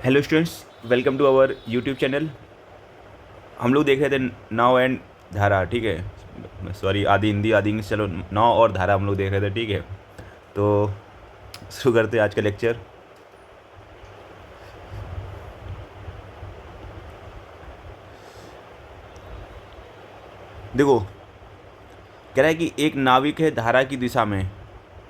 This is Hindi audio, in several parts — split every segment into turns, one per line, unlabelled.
Hello students, welcome to our YouTube channel. हम लोग देख रहे थे नाव एंड धारा, ठीक है। सॉरी, आधी हिंदी आधी इंग्लिश, चलो नाव और धारा हम लोग देख रहे थे, ठीक है। तो शुरू करते हैं आज का लेक्चर। देखो, कह रहा है कि एक नाविक है धारा की दिशा में,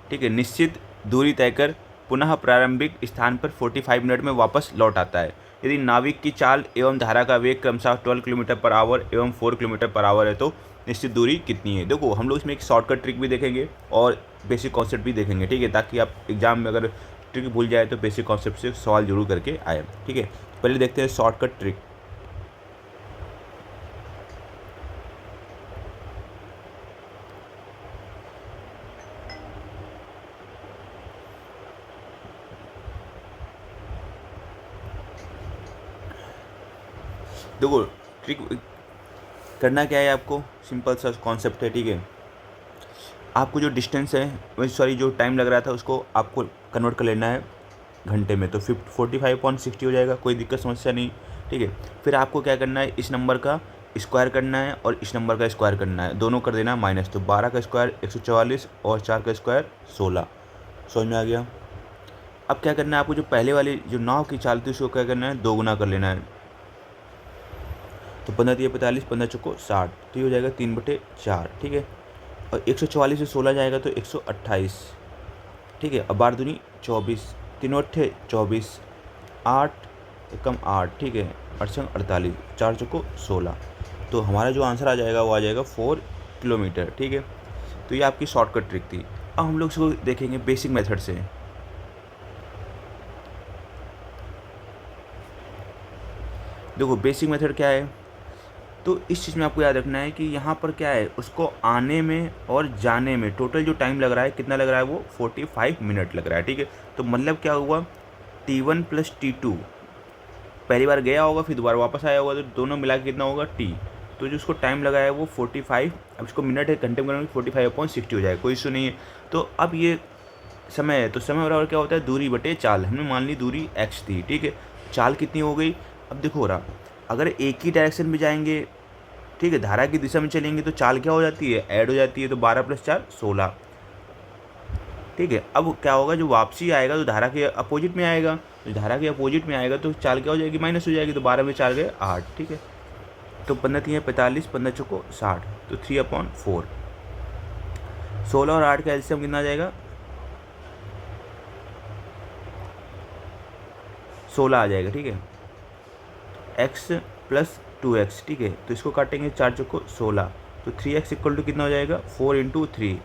ठीक है, निश्चित दूरी तय कर पुनः प्रारंभिक स्थान पर 45 मिनट में वापस लौट आता है। यदि नाविक की चाल एवं धारा का वेग क्रमशः 12 किलोमीटर पर आवर एवं 4 किलोमीटर पर आवर है तो निश्चित दूरी कितनी है। देखो, हम लोग इसमें एक शॉर्टकट ट्रिक भी देखेंगे और बेसिक कॉन्सेप्ट भी देखेंगे, ठीक है, ताकि आप एग्जाम में अगर ट्रिक भूल जाए तो बेसिक कॉन्सेप्ट से सवाल जरूर करके आए, ठीक है। पहले देखते हैं शॉर्टकट ट्रिक। देखो, ट्रिक करना क्या है, आपको सिंपल सा कॉन्सेप्ट है, ठीक है। आपको जो डिस्टेंस है, सॉरी, जो टाइम लग रहा था उसको आपको कन्वर्ट कर लेना है घंटे में, तो 45.60 हो जाएगा, कोई दिक्कत समस्या नहीं, ठीक है। फिर आपको क्या करना है, इस नंबर का स्क्वायर करना है और इस नंबर का स्क्वायर करना है, दोनों कर देना माइनस, तो 12 का स्क्वायर 144 और 4 का स्क्वायर 16। समझ में आ गया। अब क्या करना है, आपको जो पहले वाली जो नाव की चाल थी उसको क्या करना है, दो गुना कर लेना है, तो 15 3 45, 15 चौको 60, तो ये हो जाएगा 3/4, ठीक है। और 144 से 16 जाएगा तो 128, ठीक है। अब 12 दूनी 24, 3 अट्ठे 24, 8 कम 8, ठीक है, 8 48, 4 चौको 16, तो हमारा जो आंसर आ जाएगा वो आ जाएगा 4 किलोमीटर, ठीक है। तो ये आपकी शॉर्टकट ट्रिक थी। अब हम लोग इसको देखेंगे बेसिक मेथड से। देखो, बेसिक मेथड क्या है, तो इस चीज़ में आपको याद रखना है कि यहाँ पर क्या है, उसको आने में और जाने में टोटल जो टाइम लग रहा है, कितना लग रहा है, वो 45 मिनट लग रहा है, ठीक है। तो मतलब क्या हुआ, T1 + T2 पहली बार गया होगा, फिर दोबारा वापस आया होगा, तो दोनों मिला के कितना होगा T। तो जो उसको टाइम लगा है वो 45, अब इसको मिनट है, घंटे में करेंगे 45/60 हो जाएगा, कोई इशू नहीं है। तो अब ये समय है, तो समय बराबर क्या होता है, दूरी बटे चाल। हमने मान ली दूरी x थी, ठीक है, चाल कितनी हो गई। अब देखो हो रहा, अगर एक ही डायरेक्शन में जाएंगे, ठीक है, धारा की दिशा में चलेंगे, तो चाल क्या हो जाती है, ऐड हो जाती है, तो 12 + 4 16, ठीक है। अब क्या होगा, जो वापसी आएगा तो धारा के अपोजिट में आएगा, तो धारा के अपोजिट में आएगा तो चाल क्या हो जाएगी, माइनस हो जाएगी, तो 12 में 4 गए 8, ठीक है। तो 15 3 45, 15 चौको 60, तो 3/4, 16 और 8 का एलसीएम कितना आ जाएगा, 16 आ जाएगा, ठीक है। x + 2x, ठीक है, तो इसको काटेंगे 4 चौको 16, तो 3x = कितना हो जाएगा, 4 × 3,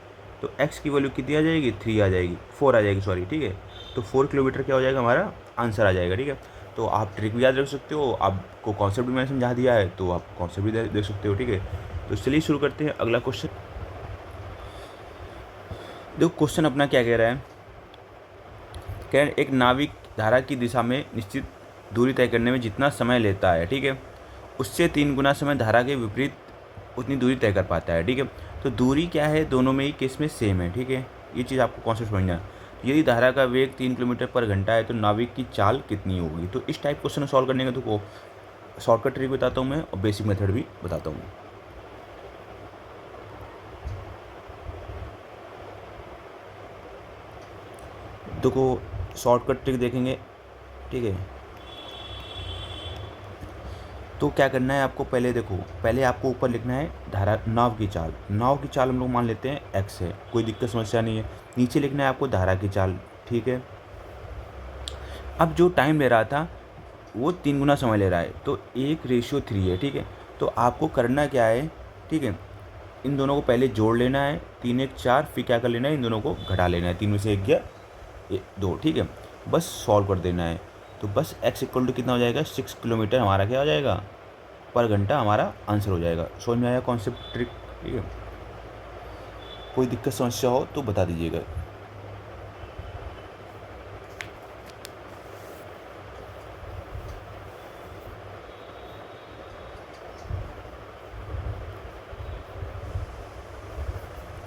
तो x की वैल्यू कितनी आ जाएगी, 3 आ जाएगी, 4 आ जाएगी, सॉरी, ठीक है। तो 4 किलोमीटर क्या हो जाएगा, हमारा आंसर आ जाएगा, ठीक है। तो आप ट्रिक भी याद रख सकते हो, आपको कॉन्सेप्ट भी मैंने समझा दिया है, तो आप कॉन्सेप्ट भी देख सकते हो, ठीक है। तो चलिए शुरू करते हैं अगला क्वेश्चन। देखो, क्वेश्चन अपना क्या कह रहा है, कह रहा है एक नाविक धारा की दिशा में निश्चित दूरी तय करने में जितना समय लेता है, ठीक है, उससे 3 गुना समय धारा के विपरीत उतनी दूरी तय कर पाता है, ठीक है। तो दूरी क्या है, दोनों में ही केस में सेम है, ठीक है। ये चीज़ आपको कॉन्सेप्ट समझना है। यदि धारा का वेग 3 किलोमीटर पर घंटा है तो नाविक की चाल कितनी होगी। तो इस टाइप क्वेश्चन सॉल्व करने का तो शॉर्टकट ट्रिक बताता हूँ मैं और बेसिक मेथड भी बताता हूँ। देखो, शॉर्टकट ट्रिक देखेंगे, ठीक है। तो क्या करना है आपको, पहले देखो, पहले आपको ऊपर लिखना है धारा नाव की चाल। नाव की चाल हम लोग मान लेते हैं x है, कोई दिक्कत समस्या नहीं है। नीचे लिखना है आपको धारा की चाल, ठीक है। अब जो टाइम ले रहा था वो 3 गुना समय ले रहा है, तो 1:3 है, ठीक है। तो आपको करना क्या है, ठीक है, इन दोनों को पहले जोड़ लेना है, 3 1 4, फिर क्या कर लेना है, इन दोनों को घटा लेना है, 3 में से 1 गया 2, ठीक है। बस सॉल्व कर देना है, तो बस x = कितना हो जाएगा, 6 किलोमीटर हमारा क्या हो जाएगा पर घंटा, हमारा आंसर हो जाएगा। समझ में आया कॉन्सेप्ट ट्रिक, ठीक है। कोई दिक्कत समस्या हो तो बता दीजिएगा।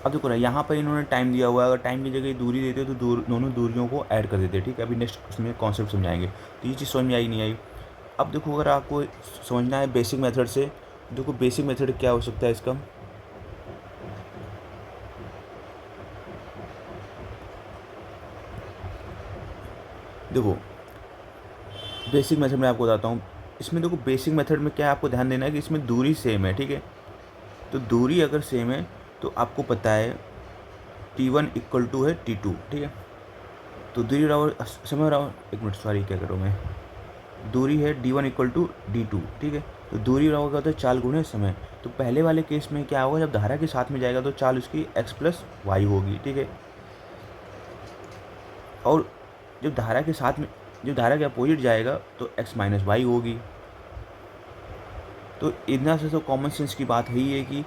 अब देखो ना, यहाँ पर इन्होंने टाइम दिया हुआ है, अगर टाइम की जगह दूरी देते तो दोनों दूरियों को ऐड कर देते। ठीक है, अभी नेक्स्ट उसमें कॉन्सेप्ट समझाएंगे। तो ये चीज़ समझ में आई नहीं आई। अब देखो, अगर आपको समझना है बेसिक मेथड से, देखो बेसिक मेथड क्या हो सकता है इसका। देखो बेसिक मेथड मैं आपको बताता हूँ। इसमें देखो बेसिक मेथड में क्या है, आपको ध्यान देना है कि इसमें दूरी सेम है। ठीक है, तो दूरी अगर सेम है तो आपको पता है T1 इक्वल टू है T2। ठीक है, तो दूरी बराबर समय बराबर, एक मिनट सॉरी क्या करूँ मैं, दूरी है D1 इक्वल टू D2। ठीक है, तो दूरी बराबर क्या होता है, चाल गुणे समय। तो पहले वाले केस में क्या होगा, जब धारा के साथ में जाएगा तो चाल उसकी x प्लस वाई होगी। ठीक है, और जब धारा के साथ में, जब धारा के अपोजिट जाएगा तो x माइनस वाई होगी। तो इतना से तो कॉमन सेंस की बात है ही है कि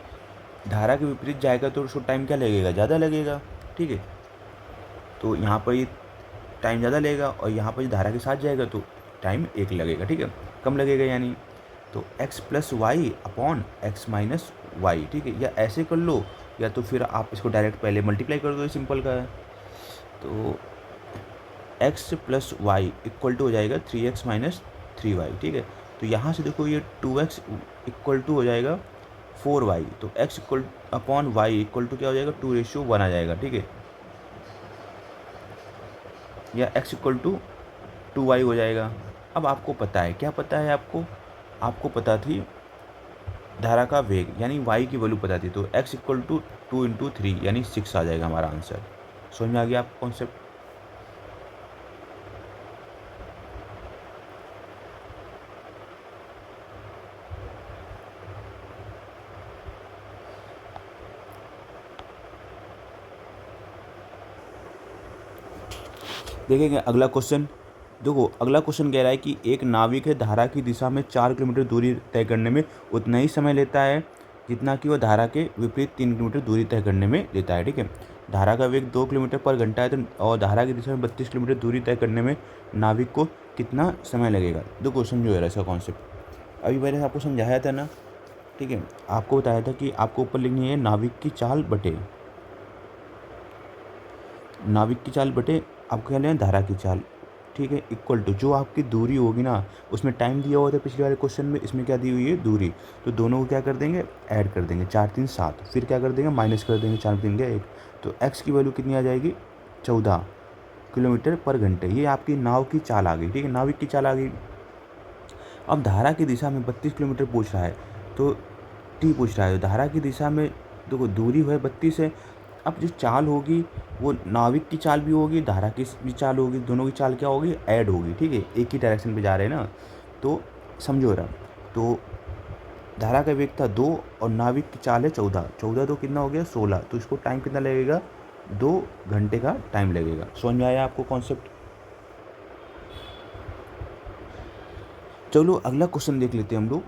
धारा के विपरीत जाएगा तो उसको टाइम क्या लगेगा, ज़्यादा लगेगा। ठीक है, तो यहाँ पर ये टाइम ज़्यादा लगेगा, और यहाँ पर धारा के साथ जाएगा तो टाइम एक लगेगा। ठीक है, कम लगेगा यानी। तो x plus y upon x minus y. ठीक है, या ऐसे कर लो, या तो फिर आप इसको डायरेक्ट पहले मल्टीप्लाई कर दो, सिंपल का है। तो x plus y equal to हो जाएगा 3x माइनस 3y। ठीक है, तो यहाँ से देखो ये 2x इक्वल टू हो जाएगा 4y। तो x equal upon y equal to क्या हो जाएगा, 2:1 आ जाएगा। ठीक है, या x इक्वल टू 2y हो जाएगा। अब आपको पता है, क्या पता है आपको, आपको पता थी धारा का वेग, यानी y की वैल्यू पता थी। तो x इक्वल टू 2 इंटू 3 यानी 6 आ जाएगा हमारा आंसर। समझ में आ गया आपको कॉन्सेप्ट। देखेंगे अगला क्वेश्चन। देखो अगला क्वेश्चन कह रहा है कि एक नाविक है धारा की दिशा में 4 किलोमीटर दूरी तय करने में उतना ही समय लेता है जितना कि वह धारा के विपरीत 3 किलोमीटर दूरी तय करने में लेता है। ठीक है, धारा का वेग 2 किलोमीटर पर घंटा है, तो और धारा की दिशा में 32 किलोमीटर दूरी तय करने में नाविक को कितना समय लगेगा। देखो समझो यार इसका कॉन्सेप्ट, अभी मैंने आपको समझाया था ना। ठीक है, आपको बताया था कि आपको ऊपर लिखनी है नाविक की चाल बटे, नाविक की चाल बटे आपको क्या लेना है, धारा की चाल। ठीक है, इक्वल टू जो आपकी दूरी होगी ना, उसमें टाइम दिया हुआ था पिछले वाले क्वेश्चन में, इसमें क्या दी हुई है, दूरी। तो दोनों को क्या कर देंगे, ऐड कर देंगे, 4 3 7, फिर क्या कर देंगे, माइनस कर देंगे, 4 3 1। तो x की वैल्यू कितनी आ जाएगी, 14 किलोमीटर पर घंटे। ये आपकी नाव की चाल आ गई। ठीक है, नाविक की चाल आ गई। अब धारा की दिशा में 32 किलोमीटर पूछ रहा है, तो टी पूछ रहा है, तो धारा की दिशा में देखो दूरी है 32 है। अब जो चाल होगी वो नाविक की चाल भी होगी, धारा की भी चाल होगी, दोनों की चाल क्या होगी, ऐड होगी। ठीक है, एक ही डायरेक्शन पे जा रहे हैं ना, तो समझो रहा। तो धारा का वेग था 2 और नाविक की चाल है 14, 14 तो कितना हो गया 16। तो इसको टाइम कितना लगेगा, 2 घंटे का टाइम लगेगा। समझ में आया आपको कॉन्सेप्ट। चलो अगला क्वेश्चन देख लेते हैं हम लोग।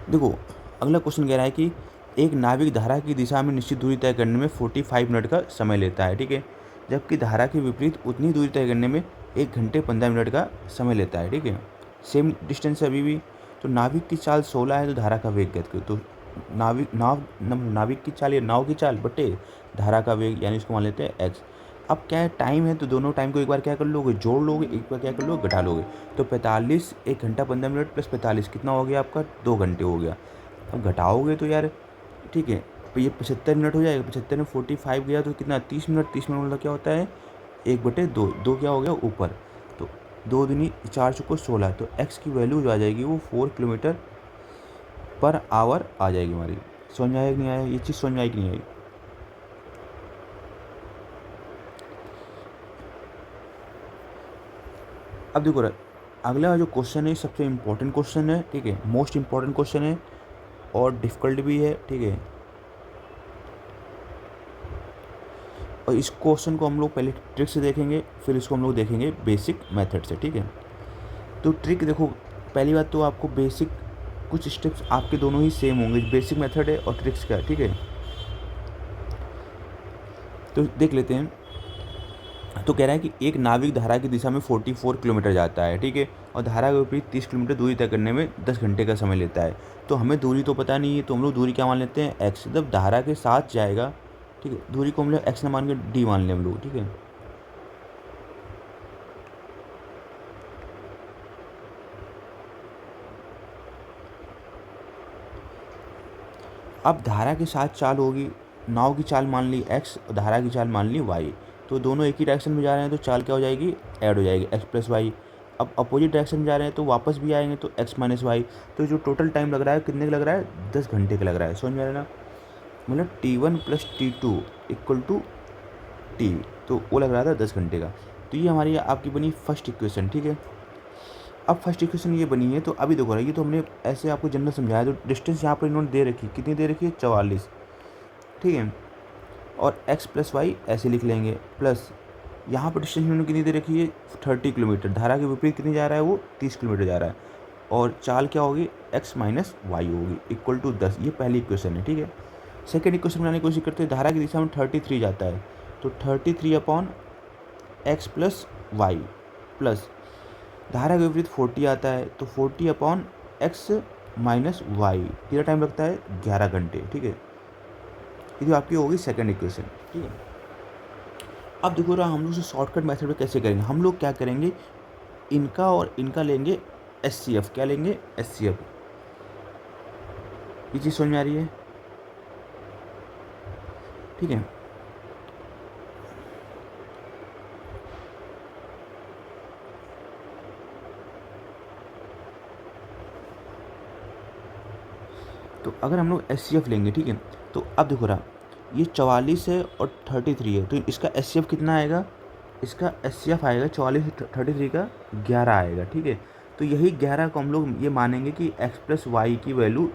देखो अगला क्वेश्चन कह रहा है कि एक नाविक धारा की दिशा में निश्चित दूरी तय करने में 45 मिनट का समय लेता है। ठीक है, जबकि धारा के विपरीत उतनी दूरी तय करने में 1 घंटे 15 मिनट का समय लेता है। ठीक है, सेम डिस्टेंस है अभी भी। तो नाविक की चाल 16 है, तो धारा का वेग ज्ञात करो। तो नाविक की चाल या नाव की चाल बटे धारा का वेग, यानी इसको मान लेते हैं एक्स। अब क्या है, टाइम है, तो दोनों टाइम को एक बार क्या कर लोगे, जोड़ लोगे, एक बार क्या कर लोगे, घटा लोगे। तो 45, 1 घंटा 15 मिनट प्लस 45 कितना हो गया आपका, 2 घंटे हो गया। अब घटाओगे तो यार, ठीक है, तो ये 75 मिनट हो जाएगा। 75 में 45 गया तो कितना, 30 मिनट। 30 मिनट मतलब क्या होता है, 1/2, 2 क्या हो गया ऊपर, तो 2 दूनी 4 चौको 16। तो एक्स की वैल्यू जो आ जाएगी वो 4 किलोमीटर पर आवर आ जाएगी हमारी। समझ में आया कि नहीं आया, ये चीज़ समझ में आई कि नहीं आई। अब देखो अगला जो क्वेश्चन है सबसे इम्पोर्टेंट क्वेश्चन है। ठीक है, मोस्ट इम्पॉर्टेंट क्वेश्चन है और डिफ़िकल्ट भी है। ठीक है, और इस क्वेश्चन को हम लोग पहले ट्रिक से देखेंगे, फिर इसको हम लोग देखेंगे बेसिक मेथड से। ठीक है, तो ट्रिक देखो, पहली बात तो आपको बेसिक कुछ स्टेप्स आपके दोनों ही सेम होंगे, बेसिक मेथड है और ट्रिक्स का है। ठीक है, तो देख लेते हैं। तो कह रहा है कि एक नाविक धारा की दिशा में 44 किलोमीटर जाता है, ठीक है, और धारा के विपरीत 30 किलोमीटर दूरी तय करने में 10 घंटे का समय लेता है। तो हमें दूरी तो पता नहीं है, तो हम लोग दूरी क्या मान लेते हैं, एक्स। जब धारा के साथ जाएगा, ठीक है, दूरी को हम लोग एक्स ना मान के डी मान लें हम लोग, ठीक है। अब धारा के साथ चाल होगी, नाव की चाल मान ली एक्स और धारा की चाल मान ली वाई। तो दोनों एक ही डायरेक्शन में जा रहे हैं, तो चाल क्या हो जाएगी, ऐड हो जाएगी, एक्स प्लस वाई। अब अपोजिट डायरेक्शन में जा रहे हैं तो वापस भी आएंगे, तो एक्स माइनस वाई। तो जो टोटल टाइम लग रहा है कितने का लग रहा है, 10 घंटे का लग रहा है। समझ में आ रहा है ना, मतलब T1 plus T2 equal to T, तो वो लग रहा था 10 घंटे का। तो ये हमारी आपकी बनी फर्स्ट इक्वेशन, ठीक है। अब फर्स्ट इक्वेशन ये बनी है, तो अभी देखो ये तो हमने ऐसे आपको जनरल समझाया। तो डिस्टेंस यहाँ पर इन्होंने दे रखी, कितनी दे रखी है, 44, ठीक है। और x प्लस वाई ऐसे लिख लेंगे, प्लस यहाँ पर डिस्टेंस इन्होंने कितनी दे रखी है, 30 किलोमीटर। धारा के विपरीत कितनी जा रहा है, वो 30 किलोमीटर जा रहा है। और चाल क्या होगी, x माइनस वाई होगी इक्वल टू 10। ये पहली इक्वेशन है, ठीक है। सेकेंड इक्वेशन बनाने की कोशिश करते हैं। धारा की दिशा में 33 जाता है, तो 33 upon x plus y, plus धारा के विपरीत 40 आता है, तो 40 अपॉन एक्स माइनस वाई। कितना टाइम लगता है, 11 घंटे, ठीक है। ये जो आपकी होगी सेकेंड इक्वेशन, ठीक है। अब देखो रहा हम लोग इसे शॉर्टकट मेथड में कैसे करेंगे। हम लोग क्या करेंगे, इनका और इनका लेंगे SCF। क्या लेंगे, SCF। ये चीज़ समझ में आ रही है, ठीक है। तो अगर हम लोग SCF लेंगे, ठीक है, तो अब देखो रहा ये 44 है और 33 है, तो इसका SCF कितना आएगा, इसका SCF आएगा 44 से 33 का 11 आएगा, ठीक है। तो यही 11 को हम लोग ये मानेंगे कि x प्लस वाई की वैल्यू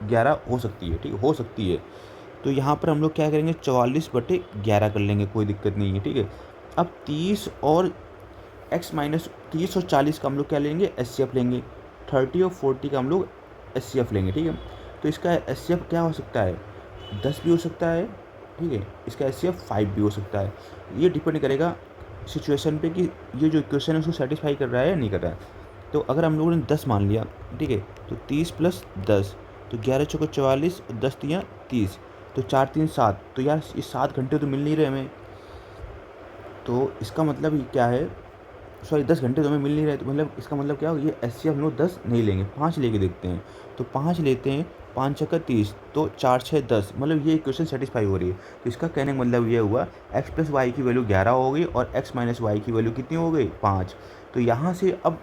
11 हो सकती है, ठीक है, हो सकती है। तो यहाँ पर हम लोग क्या करेंगे, 44/11 कर लेंगे, कोई दिक्कत नहीं है, ठीक है। अब 30 और x माइनस 30 और 40 का हम लोग क्या लेंगे, SCF लेंगे। 30 और 40 का हम लोग SCF लेंगे, ठीक है। तो इसका SCF क्या हो सकता है, 10 भी हो सकता है, ठीक है। इसका SCF 5 भी हो सकता है। ये डिपेंड करेगा सिचुएशन पे कि ये जो इक्वेशन है उसको सेटिस्फाई कर रहा है या नहीं कर रहा है। तो अगर हम लोगों ने 10 मान लिया, ठीक है, तो 30 प्लस 10, तो 11 चौको 44 और 10 तियाँ 30, तो 4 3 7। तो यार ये 7 घंटे तो मिल नहीं रहे हमें। तो इसका मतलब ये क्या है, सॉरी 10 घंटे तो हमें मिल नहीं रहे। तो मतलब इसका मतलब क्या हो, ये SCF हम लोग 10 नहीं लेंगे, 5 लेके देखते हैं। तो 5 लेते हैं, 5 छक्का 30, तो 4 6 10, मतलब ये इक्वेशन सेटिस्फाई हो रही है। तो इसका कहने का मतलब ये हुआ x प्लस वाई की वैल्यू 11 हो गई और x माइनस वाई की वैल्यू कितनी हो गई, 5। तो यहाँ से अब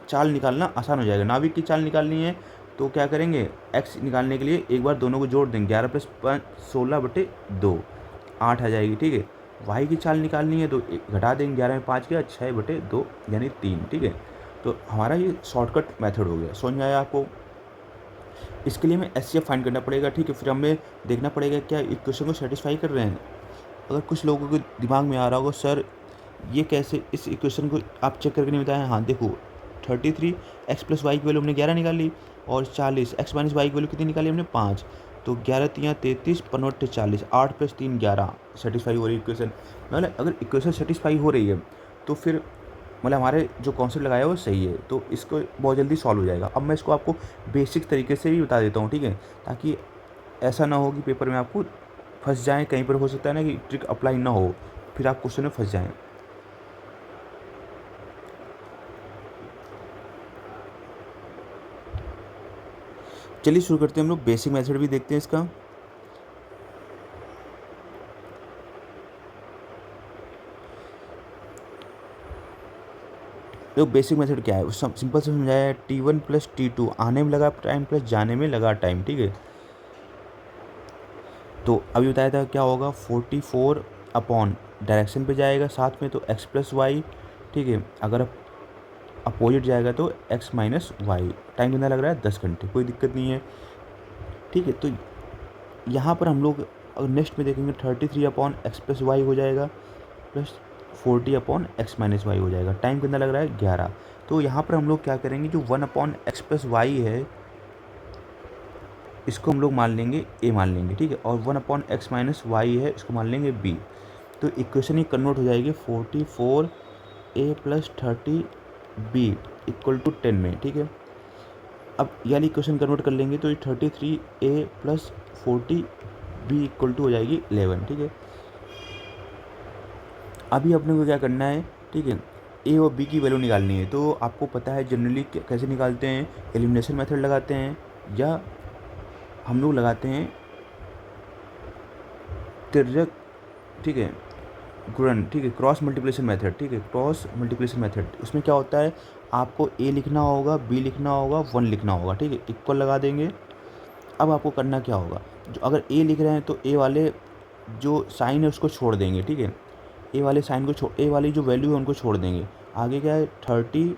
चाल निकालना आसान हो जाएगा। नाविक की चाल निकालनी है तो क्या करेंगे, x निकालने के लिए एक बार दोनों को जोड़ देंगे, 11 प्लस 5 16/2, 8 आ जाएगी, ठीक है। वाई की चाल निकालनी है तो घटा देंगे, 11 में 5 गया, 6/2 यानी 3, ठीक है। तो हमारा ये शॉर्टकट मेथड हो गया। समझ में आया आपको। इसके लिए हमें SCF फाइंड करना पड़ेगा, ठीक है। फिर हमें देखना पड़ेगा क्या इक्वेशन को सेटिस्फाई कर रहे हैं। अगर कुछ लोगों के दिमाग में आ रहा होगा, सर ये कैसे, इस इक्वेशन को आप चेक करके नहीं बताएं। हाँ देखो, 33 x प्लस वाई की वैल्यू हमने 11 निकाली, और 40 x माइनस वाई की वैल्यू कितनी निकाली हमने, 5। तो 11 तियाँ 33, 15 40, 8 प्लस 3 11, सेटिस्फाई हो रही है इक्वेशन। मतलब अगर इक्वेशन सेटिस्फाई हो रही है तो फिर मतलब हमारे जो कॉन्सेप्ट लगाया है वो सही है, तो इसको बहुत जल्दी सॉल्व हो जाएगा। अब मैं इसको आपको बेसिक तरीके से भी बता देता हूँ, ठीक है, ताकि ऐसा ना हो कि पेपर में आपको फंस जाएँ। कहीं पर हो सकता है ना कि ट्रिक अप्लाई ना हो, फिर आप क्वेश्चन में फंस जाएँ। चलिए शुरू करते हैं हम लोग, बेसिक मेथड भी देखते हैं इसका। देखो बेसिक मेथड क्या है, सिंपल से समझाया है। T1 प्लस T2, आने में लगा टाइम प्लस जाने में लगा टाइम, ठीक है। तो अभी बताया था क्या होगा, 44 अपॉन डायरेक्शन पे जाएगा साथ में, तो x प्लस वाई, ठीक है। अगर अपोजिट जाएगा तो x माइनस वाई। टाइम कितना लग रहा है, 10 घंटे, कोई दिक्कत नहीं है, ठीक है। तो यहाँ पर हम लोग अगर नेक्स्ट में देखेंगे, 33 अपॉन एक्स प्लस वाई हो जाएगा, plus 40 upon x minus y हो जाएगा। टाइम कितना लग रहा है, 11। तो यहाँ पर हम लोग क्या करेंगे, जो 1 अपॉन एक्स प्लस वाई है इसको हम लोग मान लेंगे a मान लेंगे, ठीक है। और 1 अपॉन एक्स माइनस वाई है इसको मान लेंगे b। तो इक्वेशन ही कन्वर्ट हो जाएगी 44a + 30b = 10 में, ठीक है। अब ये वाली इक्वेशन कन्वर्ट कर लेंगे तो ये 33a + 40b = हो जाएगी 11, ठीक है। अभी अपने को क्या करना है, ठीक है, ए और बी की वैल्यू निकालनी है। तो आपको पता है जनरली कैसे निकालते हैं, एलिमिनेशन मेथड लगाते हैं या हम लोग लगाते हैं तिर्यक, ठीक है, गुणन, ठीक है, क्रॉस मल्टीप्लिकेशन मेथड, ठीक है, क्रॉस मल्टीप्लिकेशन मेथड। उसमें क्या होता है, आपको ए लिखना होगा, बी लिखना होगा, 1 लिखना होगा, ठीक है, इक्वल लगा देंगे। अब आपको करना क्या होगा, जो अगर ए लिख रहे हैं तो ए वाले जो साइन है उसको छोड़ देंगे, ठीक है, ए वाले साइन को ए वाली जो वैल्यू है उनको छोड़ देंगे। आगे क्या है, 30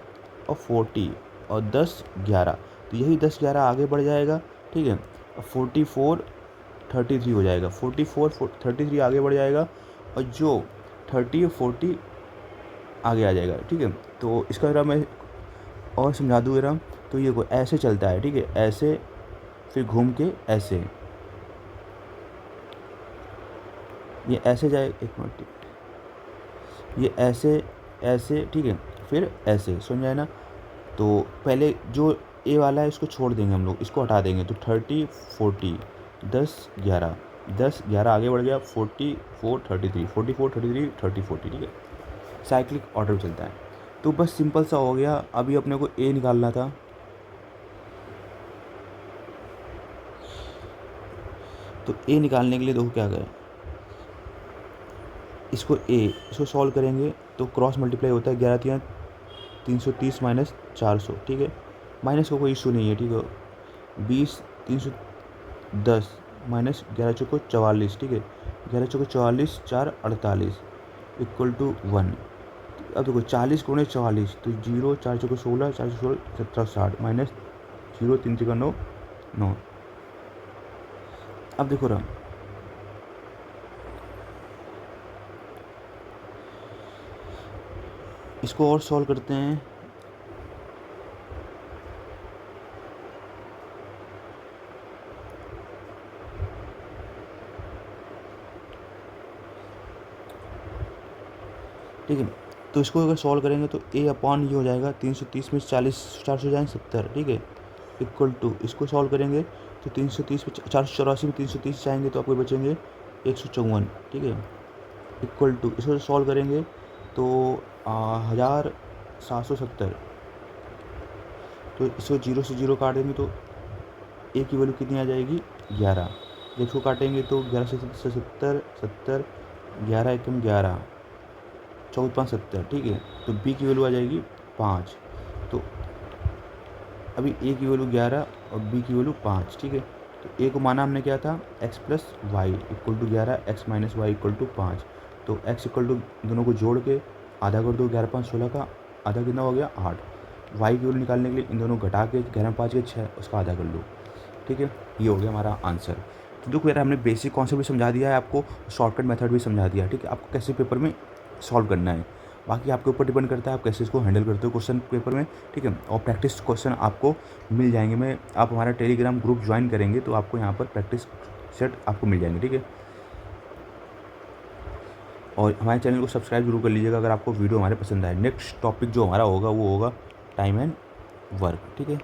और 40 और 10 11, तो यही 10 11 आगे बढ़ जाएगा, ठीक है। 44 33 हो जाएगा, 44 33 आगे बढ़ जाएगा और जो 30 और 40 आगे आ जाएगा, ठीक है। तो इसका जरा मैं और समझा दूँ जरा, तो ये को ऐसे चलता है, ठीक है, ऐसे फिर घूम के ऐसे, ये ऐसे जाए, एक मिनट, ये ऐसे ऐसे, ठीक है, फिर ऐसे, समझ आए ना। तो पहले जो ए वाला है इसको छोड़ देंगे हम लोग, इसको हटा देंगे, तो 30 40 10 11 10 11 आगे बढ़ गया, 44 33 44 33 30 40, ठीक है, साइक्लिक ऑर्डर चलता है। तो बस सिंपल सा हो गया। अभी अपने को ए निकालना था, तो ए निकालने के लिए देखो क्या करें, इसको सॉल्व करेंगे तो क्रॉस मल्टीप्लाई होता है, 11 330 - 400, ठीक है, माइनस का कोई इशू नहीं है, ठीक है। 20 310 - 11 चौको 44, ठीक है, 11 चौको 44 4 48 = 1। अब देखो 40 × 44 तो 0 4 चौको 16 4 16 17 60 माइनस 0 3 3 9 9। अब देखो रहा, इसको और सॉल्व करते हैं। ठीक है, तो इसको अगर सॉल्व करेंगे तो ए अपॉन ये हो जाएगा, 330 में 40 400 जाएँ 70, ठीक है, = इसको सॉल्व करेंगे तो 330 में 484 में 330 जाएंगे तो आपको बचेंगे 154, ठीक है, = इसको सॉल्व करेंगे तो 1770। तो इसको 0 से 0 काट देंगे तो ए की वैल्यू कितनी आ जाएगी, 11। जब इसको काटेंगे तो 11 से 70 70 11 एकम 11 14 5 70, ठीक है। तो बी की वैल्यू आ जाएगी 5। तो अभी ए की वैल्यू 11 और बी की वैल्यू 5, ठीक है। तो ए को माना हमने क्या था, x + y = 11 x - y = 5। तो x = दोनों को जोड़ के आधा कर दो, 11 5 16 का आधा कितना हो गया, 8। y की वैल्यू निकालने के लिए इन दोनों घटा के 11 5 के 6 उसका आधा कर लो, ठीक है। ये हो गया हमारा आंसर। तो देखो यार, हमने बेसिक कॉन्सेप्ट भी समझा दिया है आपको, शॉर्टकट मेथड भी समझा दिया है, ठीक है। आपको कैसे पेपर में सॉल्व करना है, बाकी आपके ऊपर डिपेंड करता है आप कैसे इसको हैंडल करते हो क्वेश्चन पेपर में, ठीक है। और प्रैक्टिस क्वेश्चन आपको मिल जाएंगे। मैं आप हमारा टेलीग्राम ग्रुप ज्वाइन करेंगे तो आपको यहाँ पर प्रैक्टिस सेट आपको मिल जाएंगे, ठीक है। और हमारे चैनल को सब्सक्राइब जरूर कर लीजिएगा अगर आपको वीडियो हमारे पसंद आए। नेक्स्ट टॉपिक जो हमारा होगा वो होगा टाइम एंड वर्क, ठीक है।